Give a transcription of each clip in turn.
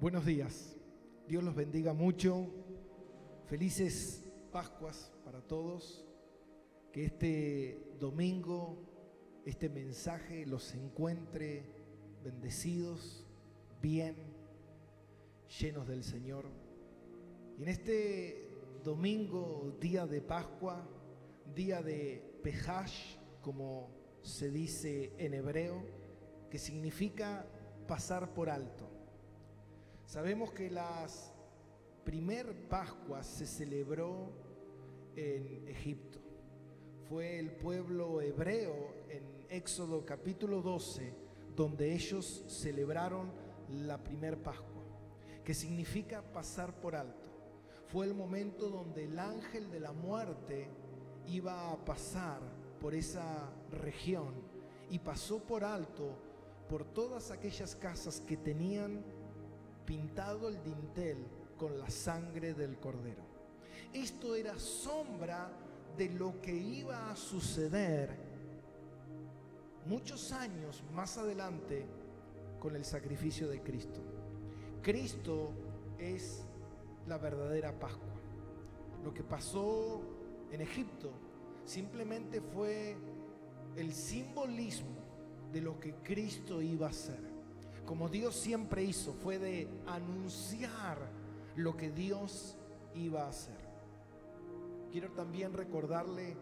Buenos días, Dios los bendiga mucho, felices Pascuas para todos, que este domingo, este mensaje los encuentre bendecidos, bien, llenos del Señor. Y en este domingo, día de Pascua, día de Pejash, como se dice en hebreo, que significa pasar por alto. Sabemos que las primer Pascua se celebró en Egipto. Fue el pueblo hebreo en Éxodo capítulo 12 donde ellos celebraron la primer Pascua, que significa pasar por alto. Fue el momento donde el ángel de la muerte iba a pasar por esa región y pasó por alto por todas aquellas casas que tenían pintado el dintel con la sangre del cordero. Esto era sombra de lo que iba a suceder muchos años más adelante con el sacrificio de Cristo. Cristo es la verdadera Pascua. Lo que pasó en Egipto simplemente fue el simbolismo de lo que Cristo iba a hacer. Como Dios siempre hizo, fue de anunciar lo que Dios iba a hacer. Quiero también recordarle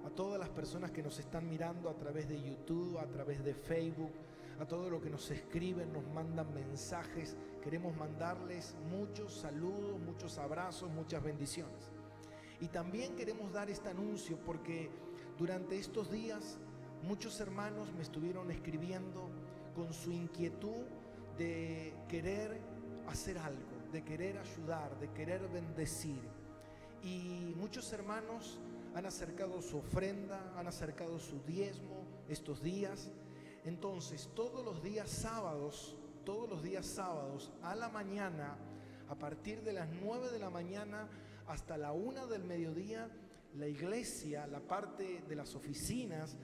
a todas las personas que nos están mirando a través de YouTube, a través de Facebook, a todos los que nos escriben, nos mandan mensajes. Queremos mandarles muchos saludos, muchos abrazos, muchas bendiciones. Y también queremos dar este anuncio porque durante estos días muchos hermanos me estuvieron escribiendo con su inquietud de querer hacer algo, de querer ayudar, de querer bendecir. Y muchos hermanos han acercado su ofrenda, han acercado su diezmo estos días. Entonces, todos los días sábados a la mañana, a partir de las 9 de la mañana hasta la 1 del mediodía, la iglesia, la parte de las oficinas,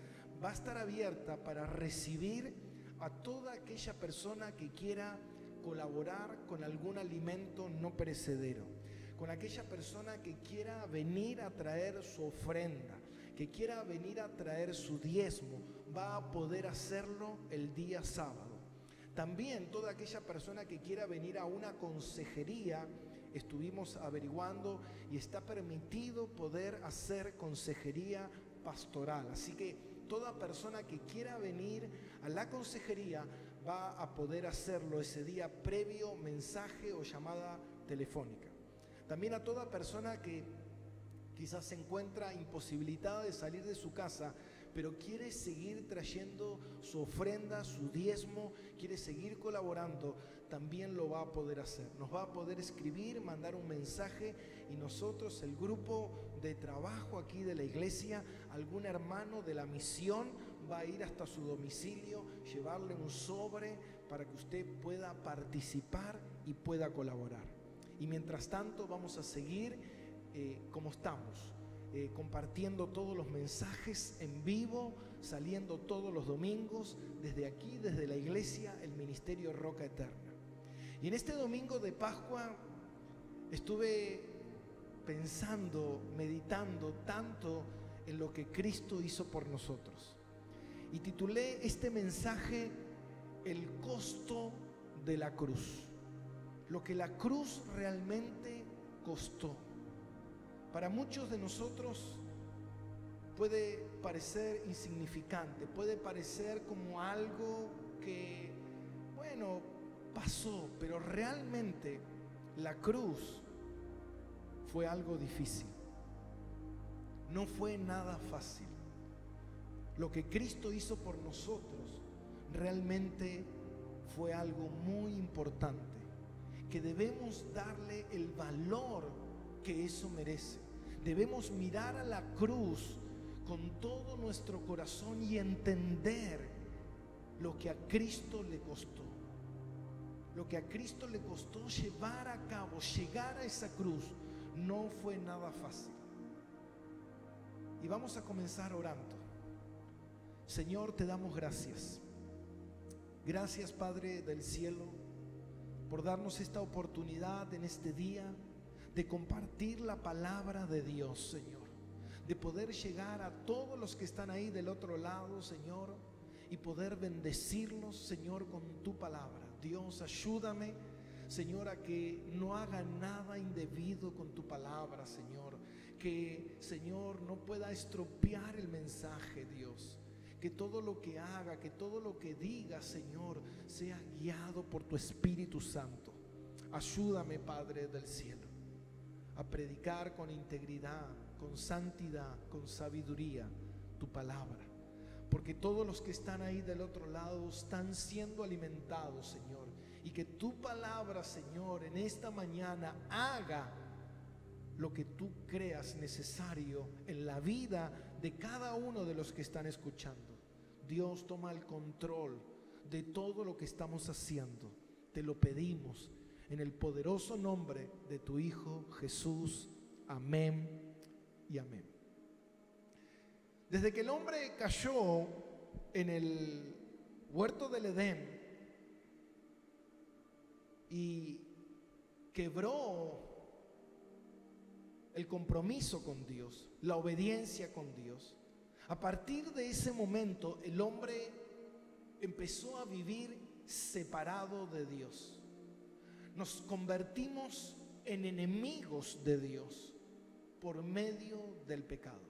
va a estar abierta para recibir a toda aquella persona que quiera colaborar con algún alimento no perecedero, con aquella persona que quiera venir a traer su ofrenda, que quiera venir a traer su diezmo, va a poder hacerlo el día sábado. También toda aquella persona que quiera venir a una consejería, estuvimos averiguando y está permitido poder hacer consejería pastoral. Así que toda persona que quiera venir a la consejería va a poder hacerlo ese día previo mensaje o llamada telefónica. También a toda persona que quizás se encuentra imposibilitada de salir de su casa, pero quiere seguir trayendo su ofrenda, su diezmo, quiere seguir colaborando, también lo va a poder hacer. Nos va a poder escribir, mandar un mensaje y nosotros, el grupo de trabajo aquí de la iglesia, algún hermano de la misión va a ir hasta su domicilio, llevarle un sobre para que usted pueda participar y pueda colaborar. Y mientras tanto vamos a seguir como estamos, compartiendo todos los mensajes en vivo, saliendo todos los domingos desde aquí, desde la iglesia, el Ministerio Roca Eterna. Y en este domingo de Pascua estuve pensando, meditando tanto en lo que Cristo hizo por nosotros. Y titulé este mensaje El costo de la cruz. Lo que la cruz realmente costó. Para muchos de nosotros puede parecer insignificante, puede parecer como algo que, bueno, pasó, pero realmente la cruz fue algo difícil. No fue nada fácil. Lo que Cristo hizo por nosotros realmente fue algo muy importante, que debemos darle el valor que eso merece. Debemos mirar a la cruz con todo nuestro corazón y entender lo que a Cristo le costó. Lo que a Cristo le costó llevar a cabo, llegar a esa cruz, no fue nada fácil. Y vamos a comenzar orando. Señor, te damos gracias. Gracias, Padre del cielo. por darnos esta oportunidad en este día de compartir la palabra de Dios, Señor, de poder llegar a todos los que están ahí del otro lado, Señor, y poder bendecirlos, Señor, con tu palabra. Dios, ayúdame, Señor, a que no haga nada indebido con tu palabra, Señor, que, Señor, no pueda estropear el mensaje, Dios, que todo lo que haga, que todo lo que diga, Señor, sea guiado por tu Espíritu Santo. Ayúdame, Padre del cielo, a predicar con integridad, con santidad, con sabiduría tu palabra, porque todos los que están ahí del otro lado están siendo alimentados, Señor, y que tu palabra, Señor, en esta mañana haga lo que tú creas necesario en la vida de cada uno de los que están escuchando. Dios, toma el control de todo lo que estamos haciendo. Te lo pedimos en el poderoso nombre de tu Hijo Jesús. Amén y amén. Desde que el hombre cayó en el huerto del Edén y quebró el compromiso con Dios, la obediencia con Dios, a partir de ese momento el hombre empezó a vivir separado de Dios. Nos convertimos en enemigos de Dios por medio del pecado.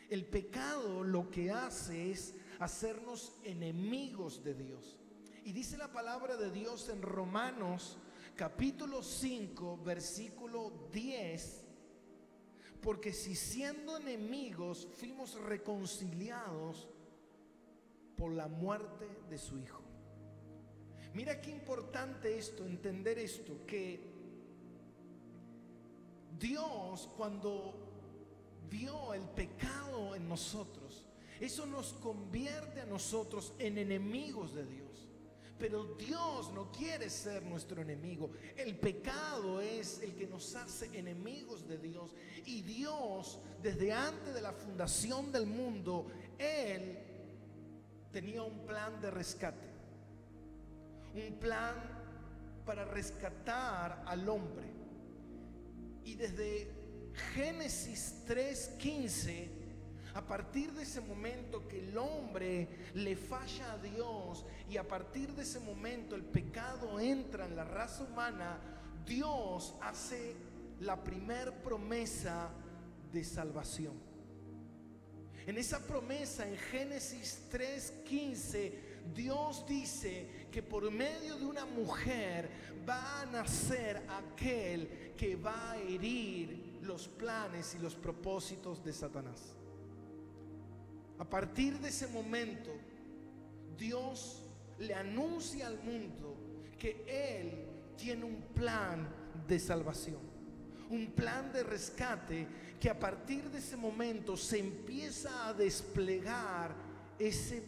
El pecado lo que hace es hacernos enemigos de Dios. Y dice la palabra de Dios en Romanos capítulo 5 versículo 10: porque si siendo enemigos fuimos reconciliados por la muerte de su Hijo. Mira qué importante esto, entender esto, que Dios, cuando vio el pecado en nosotros, eso nos convierte a nosotros en enemigos de Dios. Pero Dios no quiere ser nuestro enemigo. El pecado es el que nos hace enemigos de Dios. Y Dios, desde antes de la fundación del mundo, Él tenía un plan de rescate. Un plan para rescatar al hombre. Y desde Génesis 3:15, a partir de ese momento que el hombre le falla a Dios y a partir de ese momento el pecado entra en la raza humana, Dios hace la primer promesa de salvación. En esa promesa, en Génesis 3:15, Dios dice que por medio de una mujer va a nacer aquel que va a herir los planes y los propósitos de Satanás. A partir de ese momento, Dios le anuncia al mundo que Él tiene un plan de salvación, un plan de rescate, que a partir de ese momento se empieza a desplegar ese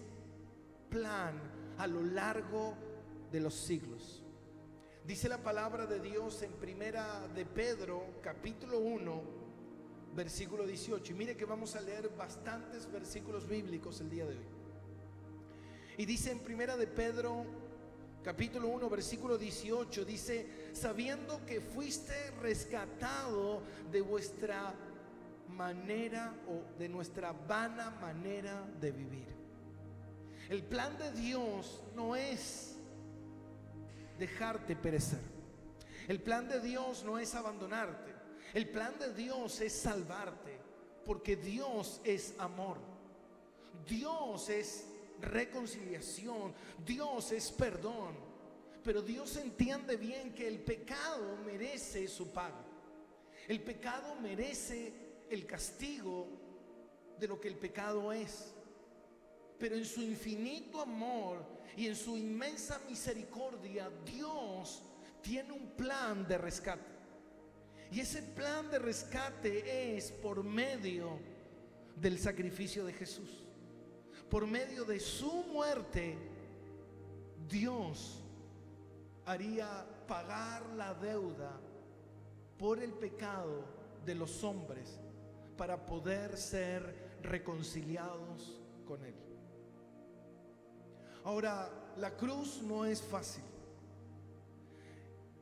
plan a lo largo de los siglos. Dice la palabra de Dios en Primera de Pedro, capítulo 1, versículo 18. Y mire que vamos a leer bastantes versículos bíblicos el día de hoy. Y dice en Primera de Pedro, capítulo 1, versículo 18, dice: sabiendo que fuiste rescatado de vuestra manera o de nuestra vana manera de vivir. El plan de Dios no es dejarte perecer. El plan de Dios no es abandonarte. El plan de Dios es salvarte, porque Dios es amor. Dios es reconciliación. Dios es perdón. Pero Dios entiende bien que el pecado merece su pago. El pecado merece el castigo de lo que el pecado es. Pero en su infinito amor y en su inmensa misericordia, Dios tiene un plan de rescate. Y ese plan de rescate es por medio del sacrificio de Jesús. Por medio de su muerte, Dios haría pagar la deuda por el pecado de los hombres para poder ser reconciliados con Él. Ahora, la cruz no es fácil.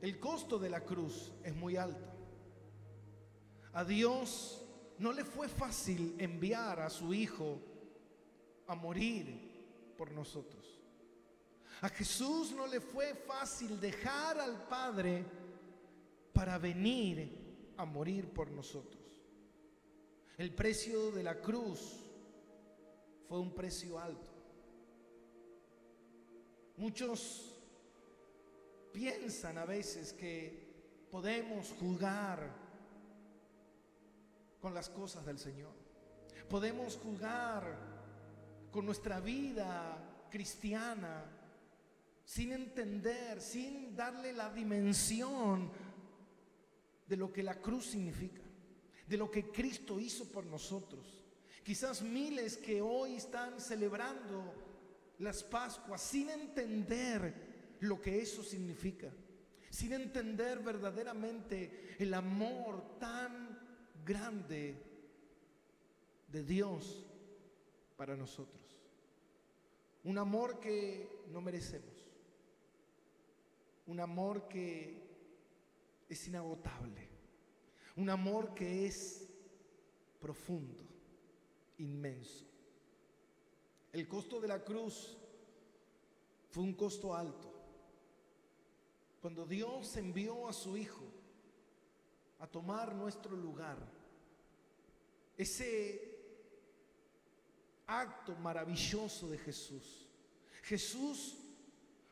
El costo de la cruz es muy alto. A Dios no le fue fácil enviar a su Hijo a morir por nosotros. A Jesús no le fue fácil dejar al Padre para venir a morir por nosotros. El precio de la cruz fue un precio alto. Muchos piensan a veces que podemos jugar con las cosas del Señor. Podemos jugar con nuestra vida cristiana sin entender, sin darle la dimensión de lo que la cruz significa, de lo que Cristo hizo por nosotros. Quizás miles que hoy están celebrando las Pascuas sin entender lo que eso significa, sin entender verdaderamente el amor tan grande de Dios para nosotros. Un amor que no merecemos, un amor que es inagotable, un amor que es profundo, inmenso. El costo de la cruz fue un costo alto. Cuando Dios envió a su Hijo a tomar nuestro lugar, ese acto maravilloso de Jesús, Jesús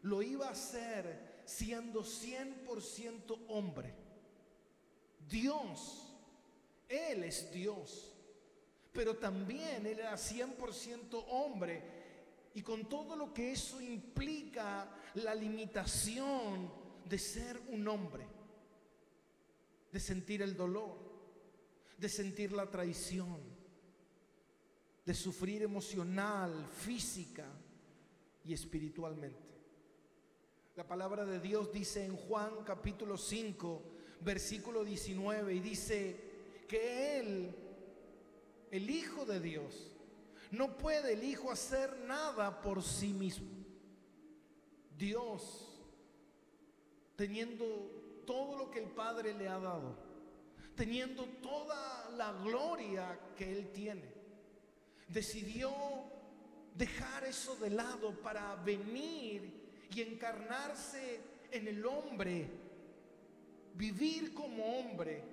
lo iba a hacer siendo 100% hombre. Dios, Él es Dios, pero también Él era 100% hombre, y con todo lo que eso implica, la limitación de ser un hombre, de sentir el dolor, de sentir la traición, de sufrir emocional, física y espiritualmente. La palabra de Dios dice en Juan capítulo 5, versículo 19, y dice que Él, el Hijo de Dios, no puede el Hijo hacer nada por sí mismo. Dios, teniendo todo lo que el Padre le ha dado, teniendo toda la gloria que Él tiene, decidió dejar eso de lado para venir y encarnarse en el hombre, vivir como hombre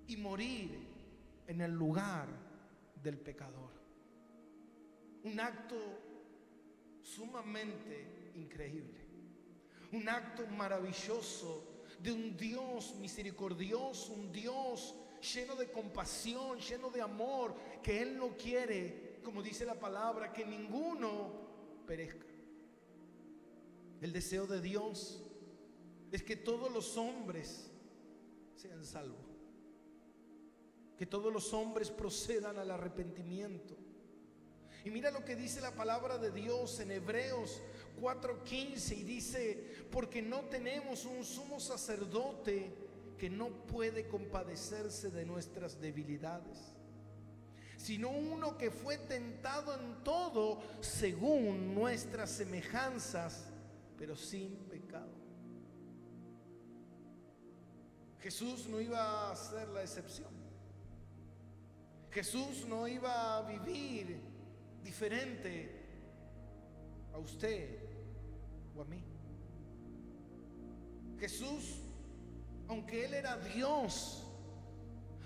y morir en el lugar del pecador. Un acto sumamente increíble, un acto maravilloso de un Dios misericordioso, un Dios lleno de compasión, lleno de amor, que Él no quiere, como dice la palabra, que ninguno perezca. El deseo de Dios es que todos los hombres sean salvos, que todos los hombres procedan al arrepentimiento. Y mira lo que dice la palabra de Dios en Hebreos 4:15, y dice: porque no tenemos un sumo sacerdote que no puede compadecerse de nuestras debilidades, sino uno que fue tentado en todo según nuestras semejanzas, pero sin pecado. Jesús no iba a ser la excepción. Jesús no iba a vivir diferente a usted o a mí. Jesús, aunque Él era Dios,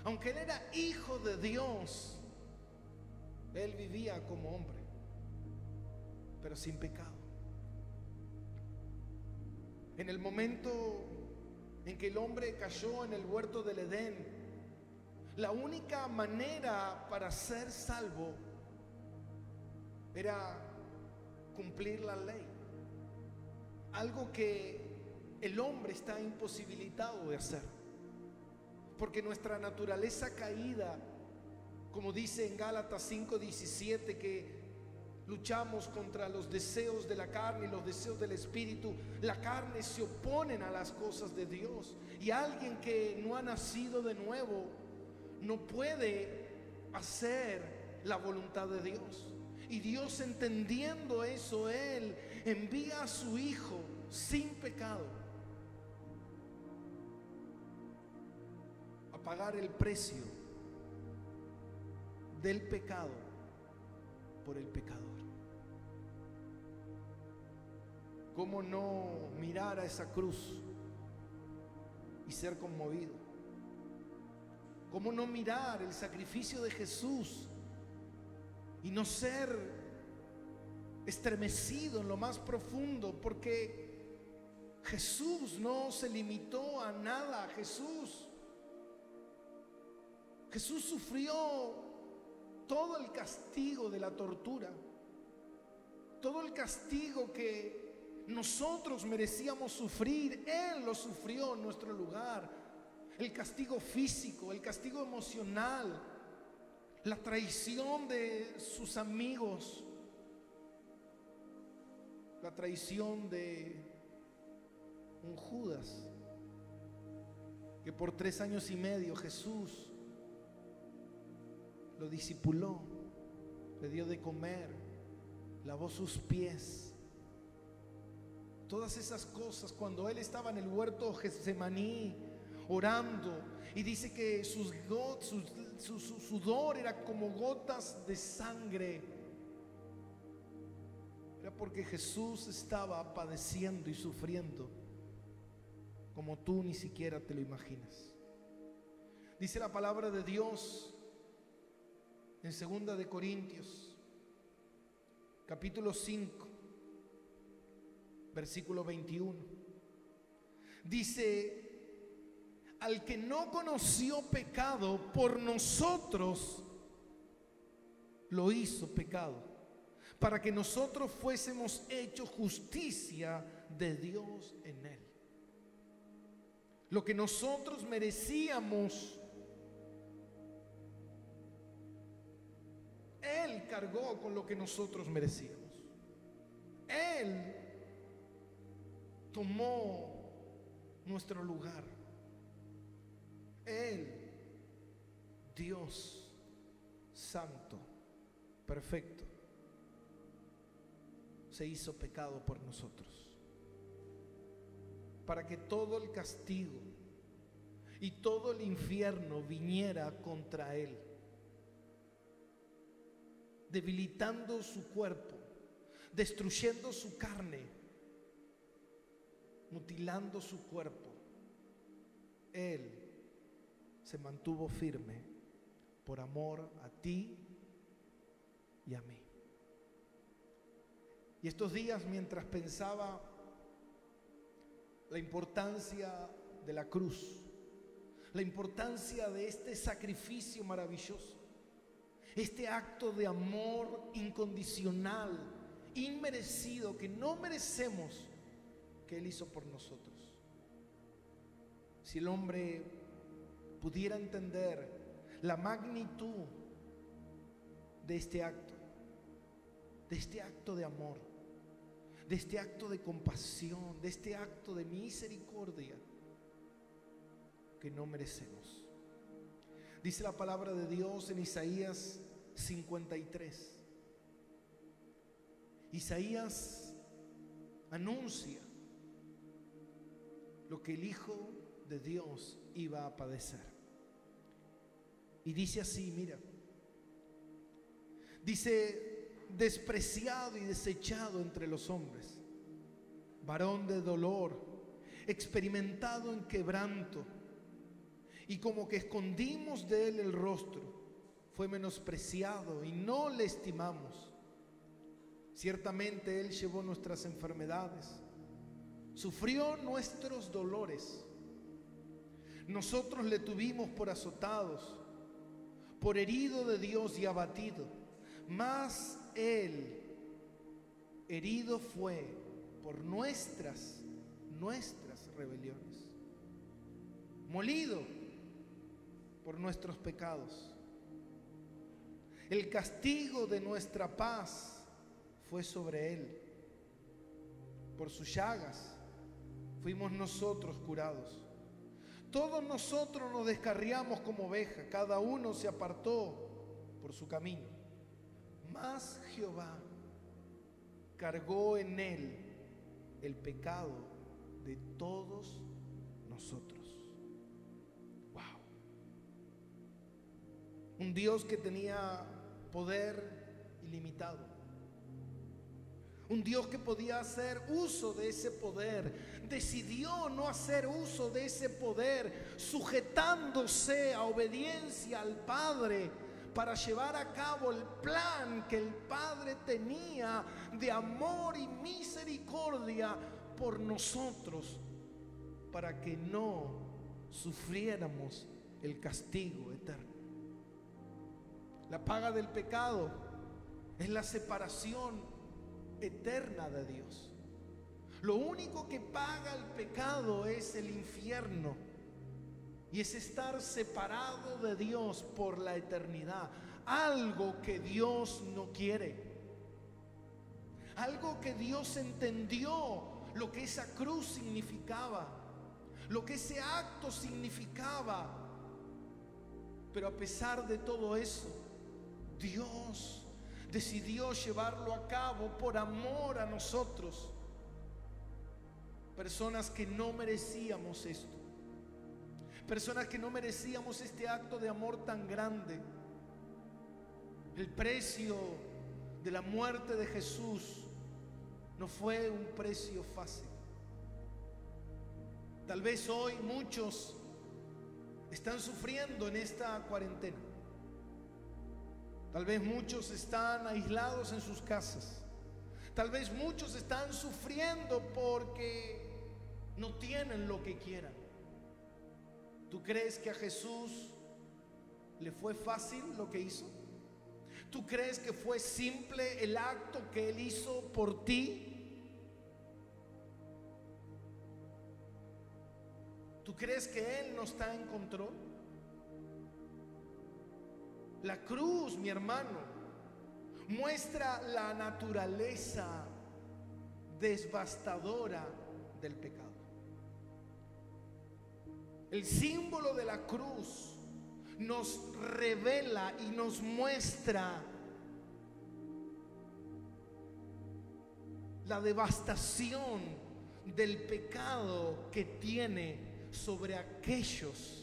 aunque Él era Hijo de Dios, Él vivía como hombre, pero sin pecado. En el momento en que el hombre cayó en el huerto del Edén, la única manera para ser salvo era cumplir la ley, algo que el hombre está imposibilitado de hacer, porque nuestra naturaleza caída, como dice en Gálatas 5:17, que luchamos contra los deseos de la carne y los deseos del espíritu. La carne se oponen a las cosas de Dios, y alguien que no ha nacido de nuevo no puede hacer la voluntad de Dios. Y Dios, entendiendo eso, Él envía a su Hijo sin pecado pagar el precio del pecado por el pecador. ¿Cómo no mirar a esa cruz y ser conmovido? ¿Cómo no mirar el sacrificio de Jesús y no ser estremecido en lo más profundo? Porque Jesús no se limitó a nada. Jesús sufrió todo el castigo de la tortura, todo el castigo que nosotros merecíamos sufrir. Él lo sufrió en nuestro lugar. El castigo físico, el castigo emocional, la traición de sus amigos, la traición de un Judas, que por 3 años y medio Jesús lo discipuló, le dio de comer, lavó sus pies. Todas esas cosas, cuando él estaba en el huerto Getsemaní orando, y dice que su sudor era como gotas de sangre, era porque Jesús estaba padeciendo y sufriendo como tú ni siquiera te lo imaginas. Dice la palabra de Dios en 2 de Corintios capítulo 5 versículo 21. Dice: al que no conoció pecado, por nosotros lo hizo pecado, para que nosotros fuésemos hechos justicia de Dios en él. Lo que nosotros merecíamos, Él cargó con lo que nosotros merecíamos. Él tomó nuestro lugar. Él, Dios santo, perfecto, se hizo pecado por nosotros, para que todo el castigo y todo el infierno viniera contra Él, debilitando su cuerpo, destruyendo su carne, mutilando su cuerpo. Él se mantuvo firme por amor a ti y a mí. Y estos días, mientras pensaba la importancia de la cruz, la importancia de este sacrificio maravilloso, este acto de amor incondicional, inmerecido, que no merecemos, que Él hizo por nosotros. Si el hombre pudiera entender la magnitud de este acto de amor, de este acto de compasión, de este acto de misericordia que no merecemos. Dice la palabra de Dios en Isaías 53. Isaías anuncia lo que el Hijo de Dios iba a padecer. Y dice así, mira, dice: despreciado y desechado entre los hombres, varón de dolor, experimentado en quebranto, y como que escondimos de él el rostro, fue menospreciado y no le estimamos. Ciertamente él llevó nuestras enfermedades, sufrió nuestros dolores. Nosotros le tuvimos por azotados, por herido de Dios y abatido. Mas él herido fue por nuestras rebeliones, molido por nuestros pecados. El castigo de nuestra paz fue sobre él. Por sus llagas fuimos nosotros curados. Todos nosotros nos descarriamos como oveja, cada uno se apartó por su camino. Mas Jehová cargó en él el pecado de todos nosotros. Wow. Un Dios que tenía poder ilimitado. Un Dios que podía hacer uso de ese poder. Decidió no hacer uso de ese poder, sujetándose a obediencia al Padre para llevar a cabo el plan que el Padre tenía de amor y misericordia por nosotros, para que no sufriéramos el castigo eterno. La paga del pecado es la separación eterna de Dios. Lo único que paga el pecado es el infierno, y es estar separado de Dios por la eternidad. Algo que Dios no quiere, algo que Dios entendió lo que esa cruz significaba, lo que ese acto significaba. Pero a pesar de todo eso, Dios decidió llevarlo a cabo por amor a nosotros, personas que no merecíamos esto, personas que no merecíamos este acto de amor tan grande. El precio de la muerte de Jesús no fue un precio fácil. Tal vez hoy muchos están sufriendo en esta cuarentena. Tal vez muchos están aislados en sus casas. Tal vez muchos están sufriendo porque no tienen lo que quieran. ¿Tú crees que a Jesús le fue fácil lo que hizo? ¿Tú crees que fue simple el acto que Él hizo por ti? ¿Tú crees que Él no está en control? La cruz, mi hermano, muestra la naturaleza devastadora del pecado. El símbolo de la cruz nos revela y nos muestra la devastación del pecado que tiene sobre aquellos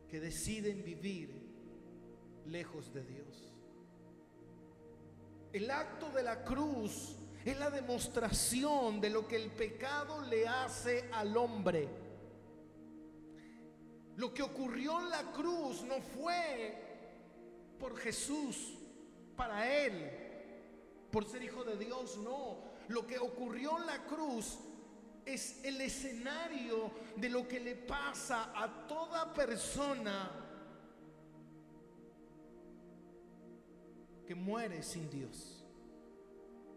que deciden vivir lejos de Dios. El acto de la cruz es la demostración de lo que el pecado le hace al hombre. Lo que ocurrió en la cruz no fue por Jesús, para Él, por ser hijo de Dios, no. Lo que ocurrió en la cruz es el escenario de lo que le pasa a toda persona que muere sin Dios,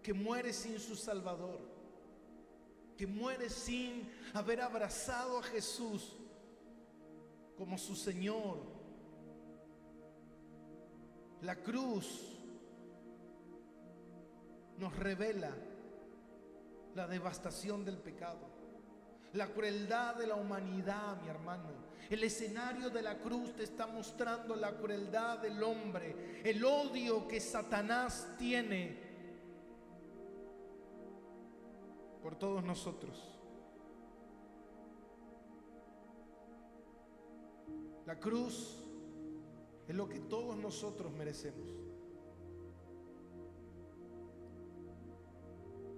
que muere sin su Salvador, que muere sin haber abrazado a Jesús como su Señor. La cruz nos revela la devastación del pecado, la crueldad de la humanidad, mi hermano. El escenario de la cruz te está mostrando la crueldad del hombre, el odio que Satanás tiene por todos nosotros. La cruz es lo que todos nosotros merecemos.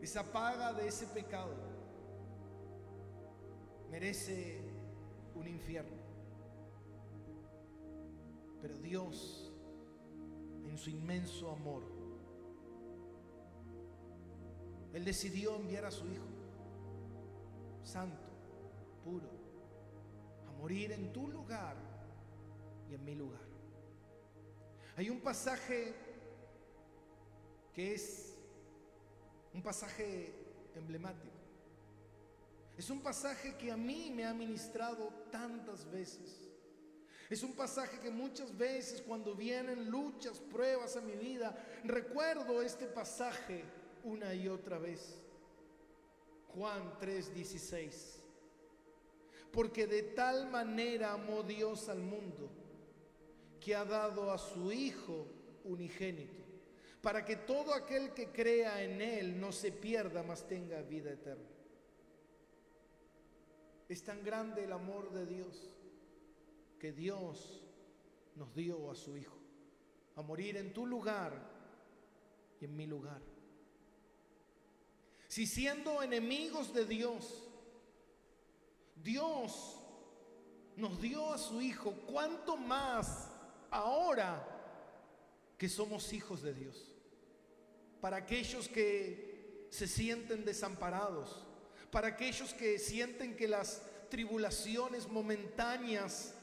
Esa paga de ese pecado merece un infierno. Pero Dios, en su inmenso amor, Él decidió enviar a su Hijo, santo, puro, a morir en tu lugar y en mi lugar. Hay un pasaje que es un pasaje emblemático. Es un pasaje que a mí me ha ministrado tantas veces. Es un pasaje que muchas veces cuando vienen luchas, pruebas a mi vida, recuerdo este pasaje una y otra vez. Juan 3:16. Porque de tal manera amó Dios al mundo, que ha dado a su Hijo unigénito, para que todo aquel que crea en Él no se pierda, mas tenga vida eterna. Es tan grande el amor de Dios, que Dios nos dio a su Hijo, a morir en tu lugar y en mi lugar. Si siendo enemigos de Dios, Dios nos dio a su Hijo, ¿cuánto más ahora que somos hijos de Dios? Para aquellos que se sienten desamparados, para aquellos que sienten que las tribulaciones momentáneas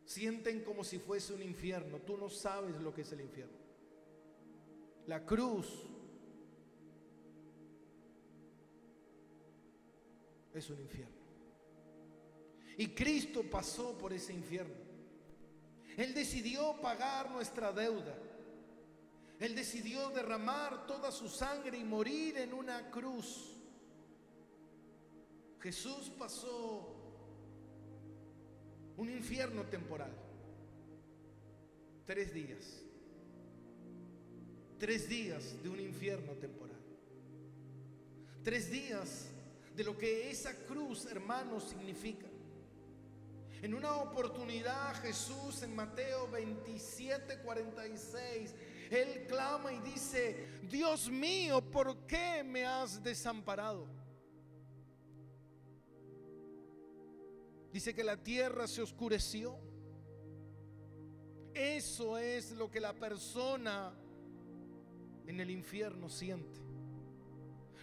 sienten como si fuese un infierno. Tú no sabes lo que es el infierno. La cruz es un infierno. Y Cristo pasó por ese infierno. Él decidió pagar nuestra deuda. Él decidió derramar toda su sangre y morir en una cruz. Jesús pasó un infierno temporal. 3 días. 3 días de un infierno temporal. 3 días de lo que esa cruz, hermanos, significa. En una oportunidad Jesús en Mateo 27:46, Él clama y dice: Dios mío, ¿por qué me has desamparado? Dice que la tierra se oscureció. Eso es lo que la persona en el infierno siente.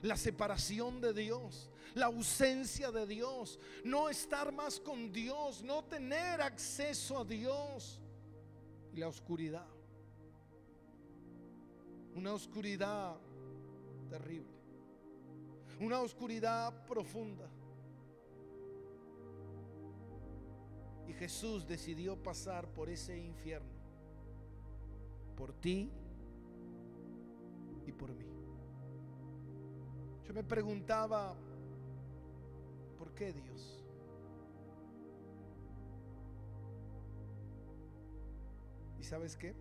La separación de Dios, la ausencia de Dios, no estar más con Dios, no tener acceso a Dios. Y la oscuridad, una oscuridad terrible, una oscuridad profunda. Y Jesús decidió pasar por ese infierno, por ti y por mí. Yo me preguntaba, ¿por qué Dios? ¿Y sabes qué?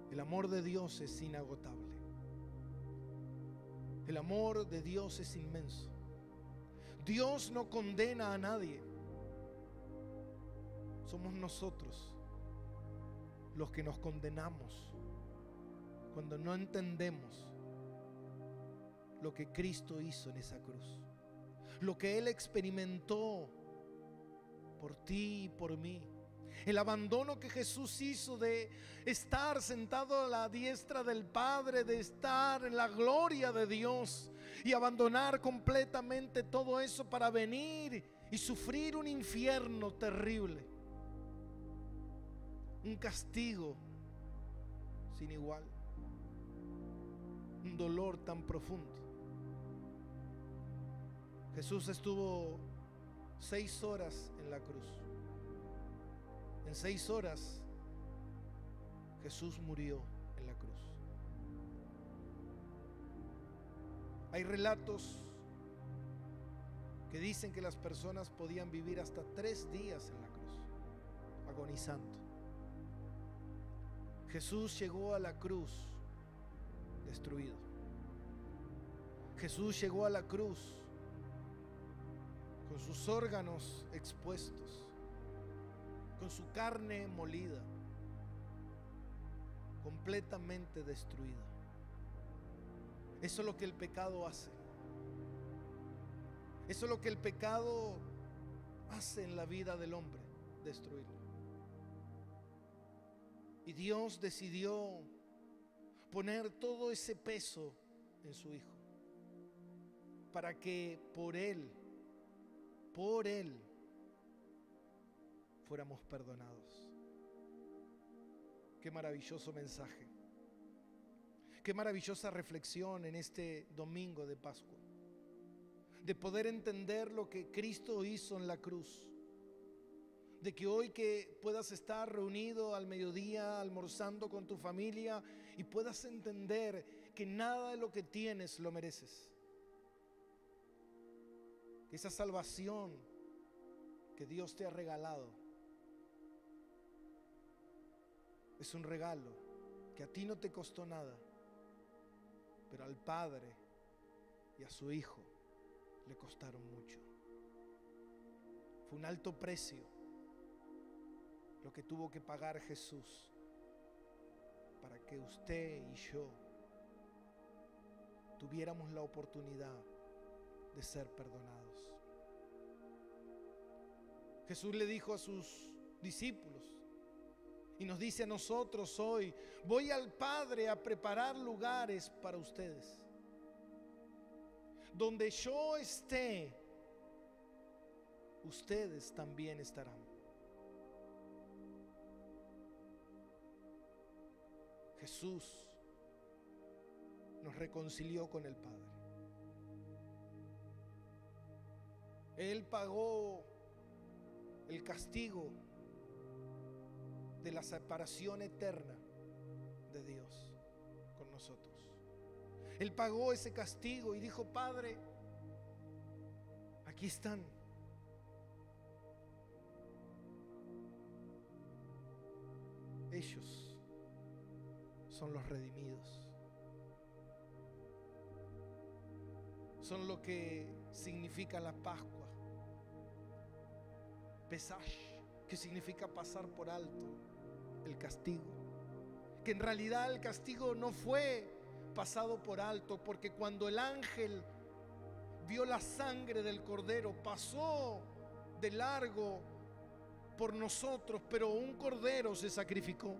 El amor de Dios es inagotable. El amor de Dios es inmenso. Dios no condena a nadie. Somos nosotros los que nos condenamos cuando no entendemos lo que Cristo hizo en esa cruz, lo que Él experimentó por ti y por mí, el abandono que Jesús hizo de estar sentado a la diestra del Padre, de estar en la gloria de Dios y abandonar completamente todo eso para venir y sufrir un infierno terrible, un castigo sin igual, un dolor tan profundo. Jesús estuvo 6 horas en la cruz. En 6 horas Jesús murió en la cruz. Hay relatos que dicen que las personas podían vivir hasta 3 días en la cruz, agonizando. Jesús llegó a la cruz destruido. Jesús llegó a la cruz con sus órganos expuestos, con su carne molida, completamente destruida. Eso es lo que el pecado hace. Eso es lo que el pecado hace en la vida del hombre, destruirlo. Y Dios decidió poner todo ese peso en su Hijo, para que por Él fuéramos perdonados. Qué maravilloso mensaje, qué maravillosa reflexión en este domingo de Pascua, de poder entender lo que Cristo hizo en la cruz, de que hoy que puedas estar reunido al mediodía almorzando con tu familia y puedas entender que nada de lo que tienes lo mereces, que esa salvación que Dios te ha regalado es un regalo que a ti no te costó nada, pero al Padre y a su Hijo le costaron mucho. Fue un alto precio lo que tuvo que pagar Jesús para que usted y yo tuviéramos la oportunidad de ser perdonados. Jesús le dijo a sus discípulos y nos dice a nosotros hoy: voy al Padre a preparar lugares para ustedes. Donde yo esté, ustedes también estarán. Jesús nos reconcilió con el Padre. Él pagó el castigo de la separación eterna de Dios con nosotros. Él pagó ese castigo y dijo: Padre, aquí están. Ellos son los redimidos. Son lo que significa la Pascua. Pesash, que significa pasar por alto el castigo. Que en realidad el castigo no fue pasado por alto, porque cuando el ángel vio la sangre del cordero, pasó de largo por nosotros, pero un cordero se sacrificó.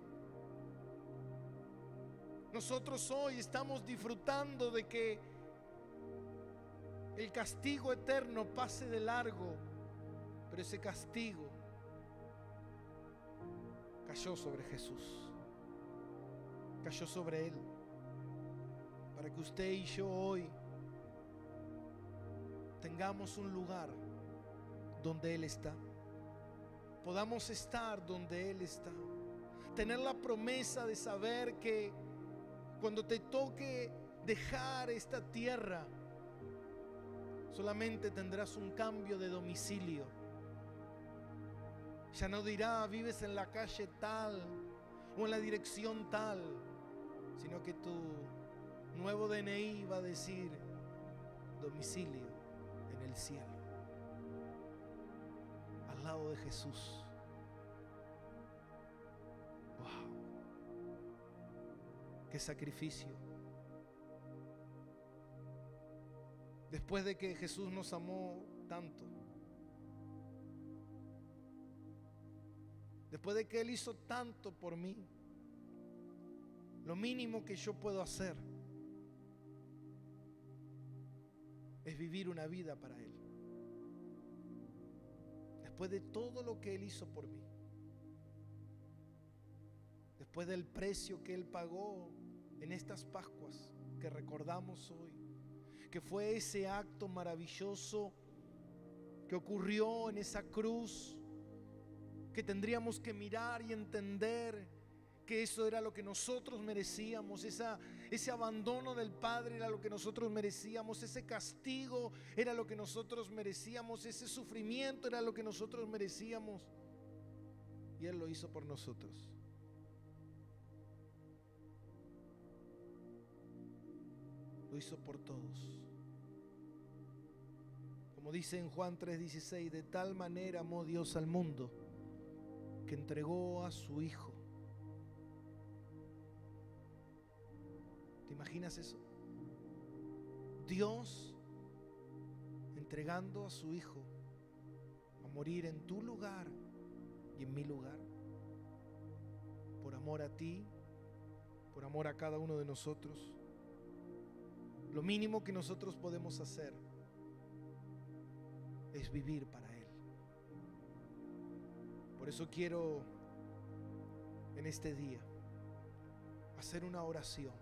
Nosotros hoy estamos disfrutando de que el castigo eterno pase de largo, pero ese castigo cayó sobre Jesús, cayó sobre Él, para que usted y yo hoy tengamos un lugar donde Él está, podamos estar donde Él está, tener la promesa de saber que cuando te toque dejar esta tierra, solamente tendrás un cambio de domicilio. Ya no dirá vives en la calle tal o en la dirección tal, sino que tu nuevo DNI va a decir domicilio en el cielo, al lado de Jesús. Wow, qué sacrificio. Después de que Jesús nos amó tanto, después de que Él hizo tanto por mí, lo mínimo que yo puedo hacer es vivir una vida para Él. Después de todo lo que Él hizo por mí, después del precio que Él pagó en estas Pascuas que recordamos hoy, que fue ese acto maravilloso que ocurrió en esa cruz, que tendríamos que mirar y entender que eso era lo que nosotros merecíamos, ese abandono del Padre era lo que nosotros merecíamos, ese castigo era lo que nosotros merecíamos, ese sufrimiento era lo que nosotros merecíamos, y Él lo hizo por nosotros. Lo hizo por todos. Como dice en Juan 3:16, de tal manera amó Dios al mundo que entregó a su Hijo. ¿Te imaginas eso? Dios entregando a su Hijo a morir en tu lugar y en mi lugar, por amor a ti, por amor a cada uno de nosotros. Lo mínimo que nosotros podemos hacer es vivir para Él. Por eso quiero en este día hacer una oración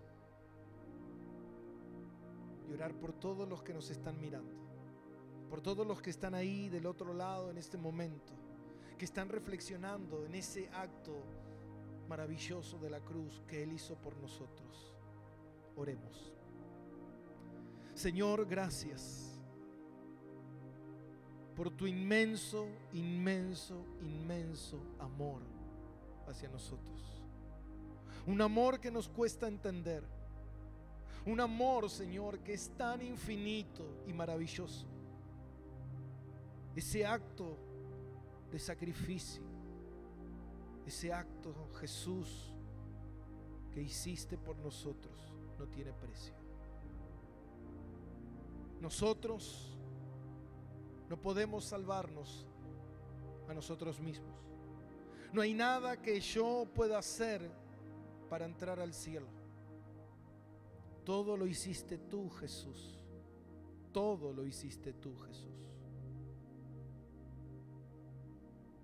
y orar por todos los que nos están mirando, por todos los que están ahí del otro lado en este momento, que están reflexionando en ese acto maravilloso de la cruz que Él hizo por nosotros. Oremos. Señor, gracias por tu inmenso, inmenso, inmenso amor hacia nosotros. Un amor que nos cuesta entender. Un amor, Señor, que es tan infinito y maravilloso. Ese acto de sacrificio, ese acto, Jesús, que hiciste por nosotros, no tiene precio. Nosotros no podemos salvarnos a nosotros mismos. No hay nada que yo pueda hacer para entrar al cielo. Todo lo hiciste tú, Jesús. Todo lo hiciste tú, Jesús.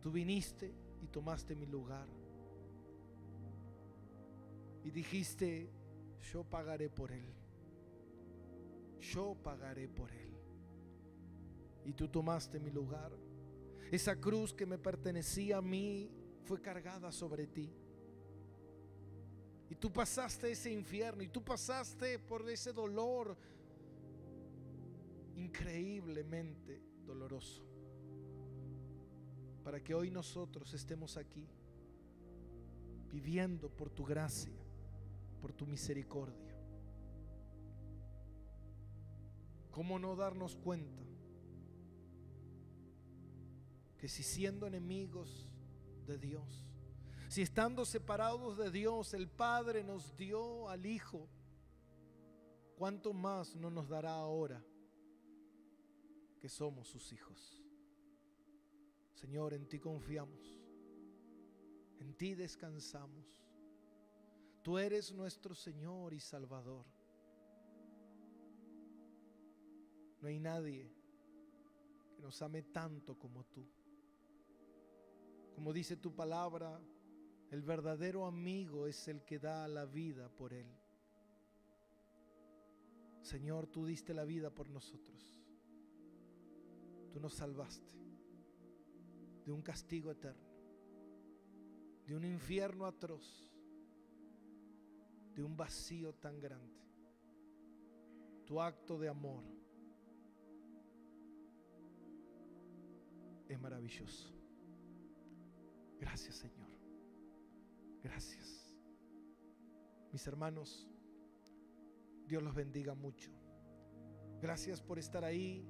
Tú viniste y tomaste mi lugar. Y dijiste, yo pagaré por él. Yo pagaré por él. Y tú tomaste mi lugar. Esa cruz que me pertenecía a mí fue cargada sobre ti. Y tú pasaste ese infierno, y tú pasaste por ese dolor increíblemente doloroso, para que hoy nosotros estemos aquí, viviendo por tu gracia, por tu misericordia. ¿Cómo no darnos cuenta que si siendo enemigos de Dios, si estando separados de Dios, el Padre nos dio al Hijo, cuánto más no nos dará ahora que somos sus hijos? Señor, en ti confiamos, en ti descansamos. Tú eres nuestro Señor y Salvador. No hay nadie que nos ame tanto como tú. Como dice tu palabra, el verdadero amigo es el que da la vida por él. Señor, tú diste la vida por nosotros. Tú nos salvaste de un castigo eterno, de un infierno atroz, de un vacío tan grande. Tu acto de amor es maravilloso. Gracias, Señor. Gracias. Mis hermanos, Dios los bendiga mucho. Gracias por estar ahí,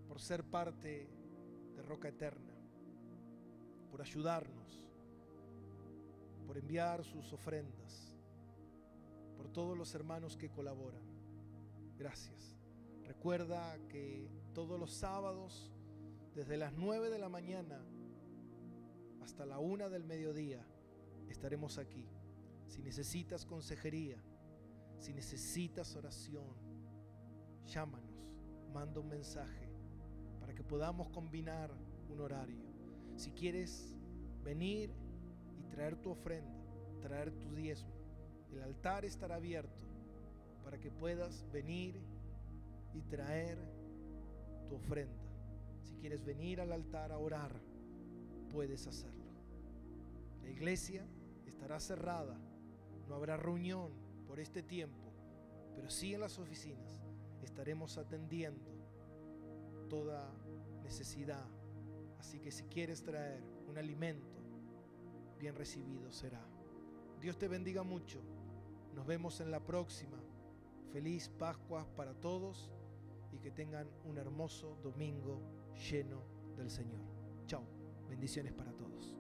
por ser parte de Roca Eterna, por ayudarnos, por enviar sus ofrendas, por todos los hermanos que colaboran. Gracias. Recuerda que todos los sábados, desde las 9 de la mañana hasta la 1 del mediodía, estaremos aquí. Si necesitas consejería, si necesitas oración, llámanos, manda un mensaje para que podamos combinar un horario. Si quieres venir y traer tu ofrenda, traer tu diezmo, el altar estará abierto para que puedas venir y traer tu ofrenda. Si quieres venir al altar a orar, puedes hacerlo. La iglesia estará cerrada, no habrá reunión por este tiempo, pero sí en las oficinas estaremos atendiendo toda necesidad. Así que si quieres traer un alimento, bien recibido será. Dios te bendiga mucho. Nos vemos en la próxima. Feliz Pascua para todos y que tengan un hermoso domingo lleno del Señor. Chao. Bendiciones para todos.